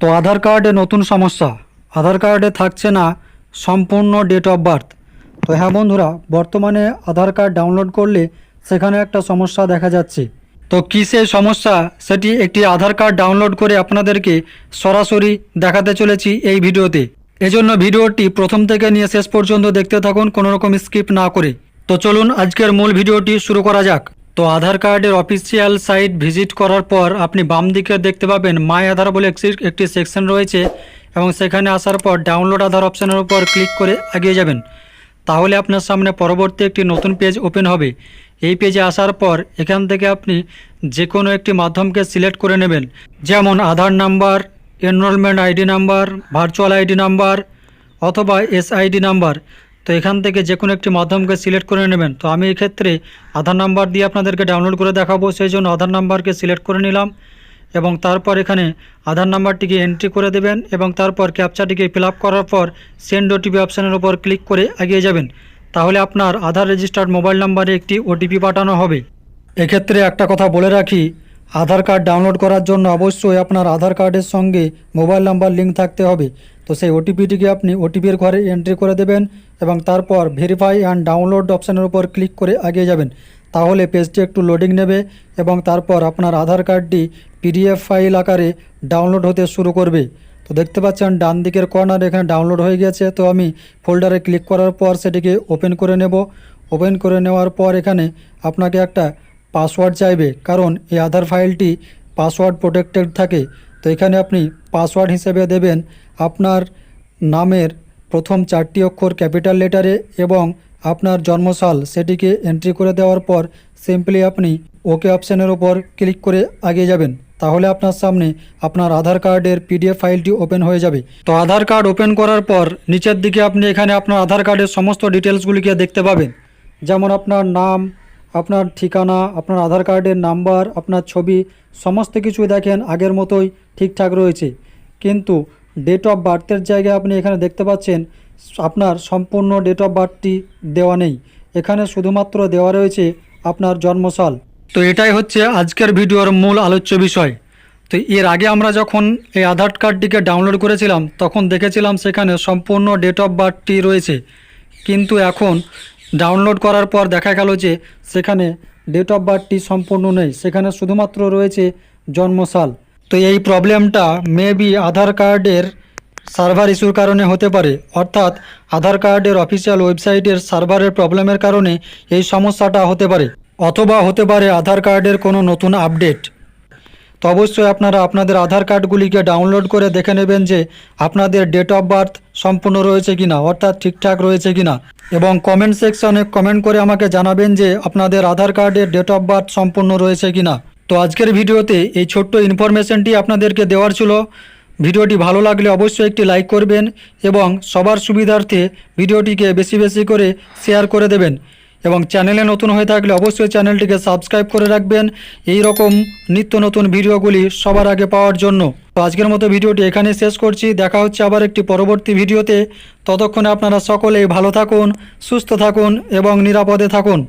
তো আধার কার্ডে নতুন সমস্যা, আধার কার্ডে থাকছে না সম্পূর্ণ ডেট অফ বার্থ। তো হ্যাঁ বন্ধুরা, বর্তমানে আধার কার্ড ডাউনলোড করলে সেখানে একটা সমস্যা দেখা যাচ্ছে। তো কী সেই সমস্যা, সেটি একটি আধার কার্ড ডাউনলোড করে আপনাদেরকে সরাসরি দেখাতে চলেছি এই ভিডিওতে। এজন্য ভিডিওটি প্রথম থেকে নিয়ে শেষ পর্যন্ত দেখতে থাকুন, কোনো রকম স্কিপ না করে। তো চলুন আজকের মূল ভিডিওটি শুরু করা যাক। তো আধার কার্ডের অফিসিয়াল সাইট ভিজিট করার পর আপনি বাম দিকে দেখতে পাবেন মাই আধার বলে একটি সেকশন রয়েছে, এবং সেখানে আসার পর ডাউনলোড আধার অপশানের উপর ক্লিক করে এগিয়ে যাবেন। তাহলে আপনার সামনে পরবর্তী একটি নতুন পেজ ওপেন হবে। এই পেজে আসার পর এখান থেকে আপনি যে কোনো একটি মাধ্যমকে সিলেক্ট করে নেবেন, যেমন Aadhaar number, enrollment ID number, virtual ID number অথবা এসআইডি নাম্বার। তো এখান থেকে যে কোনো একটি মাধ্যমকে সিলেক্ট করে নেবেন। তো আমি এক্ষেত্রে আধার নাম্বার দিয়ে আপনাদেরকে ডাউনলোড করে দেখাবো, সেই জন্য আধার নাম্বারকে সিলেক্ট করে নিলাম এবং তারপর এখানে আধার নাম্বারটিকে এন্ট্রি করে দেবেন এবং তারপর ক্যাপচাটিকে ফিল আপ করার পর সেন্ড ওটিপি অপশানের উপর ক্লিক করে এগিয়ে যাবেন। তাহলে আপনার আধার রেজিস্টার্ড মোবাইল নাম্বারে একটি ওটিপি পাঠানো হবে। এক্ষেত্রে একটা কথা বলে রাখি, আধার কার্ড ডাউনলোড করার জন্য অবশ্যই আপনার আধার কার্ডের সঙ্গে মোবাইল নাম্বার লিঙ্ক থাকতে হবে। তো সেই ওটিপিটিকে আপনি ওটিপির ঘরে এন্ট্রি করে দেবেন এবং তারপর ভেরিফাই অ্যান্ড ডাউনলোড অপশানের উপর ক্লিক করে এগিয়ে যাবেন। তাহলে পেজটি একটু লোডিং নেবে এবং তারপর আপনার আধার কার্ডটি পিডিএফ ফাইল আকারে ডাউনলোড হতে শুরু করবে। তো দেখতে পাচ্ছেন ডান দিকের কর্নারে এখানে ডাউনলোড হয়ে গেছে। তো আমি ফোল্ডারে ক্লিক করার পর সেটিকে ওপেন করে নেব। ওপেন করে নেওয়ার পর এখানে আপনাকে একটা পাসওয়ার্ড চাইবে, কারণ এই আধার ফাইলটি পাসওয়ার্ড প্রোটেক্টেড থাকে। তো এখানে আপনি পাসওয়ার্ড হিসেবে দেবেন আপনার নামের প্রথম 4টি অক্ষর ক্যাপিটাল লেটারে এবং আপনার জন্মসাল, সেটিকে এন্ট্রি করে দেওয়ার পর সিম্পলি আপনি ওকে অপশানের উপর ক্লিক করে এগিয়ে যাবেন। তাহলে আপনার সামনে আপনার আধার কার্ডের পিডিএফ ফাইলটি ওপেন হয়ে যাবে। তো আধার কার্ড ওপেন করার পর নিচের দিকে আপনি এখানে আপনার আধার কার্ডের সমস্ত ডিটেলসগুলিকে দেখতে পাবেন, যেমন আপনার নাম, আপনার ঠিকানা, আপনার আধার কার্ডের নাম্বার, আপনার ছবি, সমস্ত কিছুই দেখেন আগের মতোই ঠিকঠাক রয়েছে। কিন্তু ডেট অফ বার্থের জায়গায় আপনি এখানে দেখতে পাচ্ছেন আপনার সম্পূর্ণ ডেট অফ বার্থটি দেওয়া নেই, এখানে শুধুমাত্র দেওয়া রয়েছে আপনার জন্মসাল। তো এটাই হচ্ছে আজকের ভিডিওর মূল আলোচ্য বিষয়। তো এর আগে আমরা যখন এই আধার কার্ডটিকে ডাউনলোড করেছিলাম তখন দেখেছিলাম সেখানে সম্পূর্ণ ডেট অফ বার্থটি রয়েছে, কিন্তু এখন ডাউনলোড করার পর দেখা গেল যে সেখানে ডেট অফ বার্থটি সম্পূর্ণ নেই, সেখানে শুধুমাত্র রয়েছে জন্মসাল। তো এই প্রবলেমটা মেবি আধার কার্ডের সার্ভার ইস্যুর কারণে হতে পারে, অর্থাৎ আধার কার্ডের অফিসিয়াল ওয়েবসাইটের সার্ভারের প্রবলেমের কারণে এই সমস্যাটা হতে পারে, অথবা হতে পারে আধার কার্ডের কোনো নতুন আপডেট। তো অবশ্যই আপনারা আপনাদের আধার কার্ডগুলিকে ডাউনলোড করে দেখে নেবেন যে আপনাদের ডেট অফ বার্থ সম্পূর্ণ রয়েছে কিনা, অর্থাৎ ঠিকঠাক রয়েছে কিনা, এবং কমেন্ট সেকশনে কমেন্ট করে আমাকে জানাবেন যে আপনাদের আধার কার্ডের ডেট অফ বার্থ সম্পূর্ণ রয়েছে কিনা। তো আজকের ভিডিওতে এই ছোট্ট ইনফরমেশনটি আপনাদেরকে দেওয়ার ছিল। ভিডিওটি ভালো লাগলে অবশ্যই একটি লাইক করবেন এবং সবার সুবিধার্থে ভিডিওটিকে বেশি বেশি করে শেয়ার করে দেবেন, এবং চ্যানেলে নতুন হয়ে থাকলে অবশ্যই চ্যানেলটিকে সাবস্ক্রাইব করে রাখবেন এই রকম নিত্য নতুন ভিডিওগুলি সবার আগে পাওয়ার জন্য। তো আজকের মতো ভিডিওটি এখানে শেষ করছি, দেখা হচ্ছে আবার একটি পরবর্তী ভিডিওতে। ততক্ষণে আপনারা সকলেই ভালো থাকুন, সুস্থ থাকুন এবং নিরাপদে থাকুন।